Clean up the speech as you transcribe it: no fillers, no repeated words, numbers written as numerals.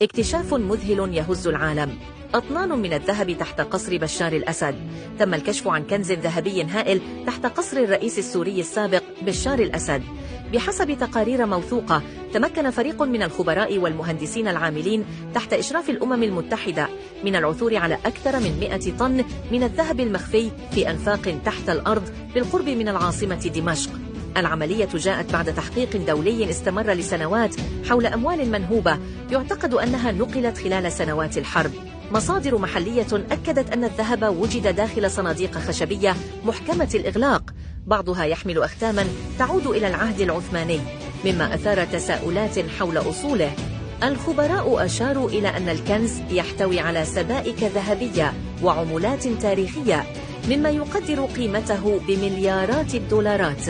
اكتشاف مذهل يهز العالم. أطنان من الذهب تحت قصر بشار الأسد. تم الكشف عن كنز ذهبي هائل تحت قصر الرئيس السوري السابق بشار الأسد. بحسب تقارير موثوقة، تمكن فريق من الخبراء والمهندسين العاملين تحت إشراف الأمم المتحدة من العثور على أكثر من 100 طن من الذهب المخفي في أنفاق تحت الأرض بالقرب من العاصمة دمشق. العملية جاءت بعد تحقيق دولي استمر لسنوات حول أموال منهوبة يعتقد أنها نقلت خلال سنوات الحرب. مصادر محلية أكدت أن الذهب وجد داخل صناديق خشبية محكمة الإغلاق، بعضها يحمل أختاما تعود إلى العهد العثماني، مما أثار تساؤلات حول أصوله. الخبراء أشاروا إلى أن الكنز يحتوي على سبائك ذهبية وعملات تاريخية، مما يقدر قيمته بمليارات الدولارات.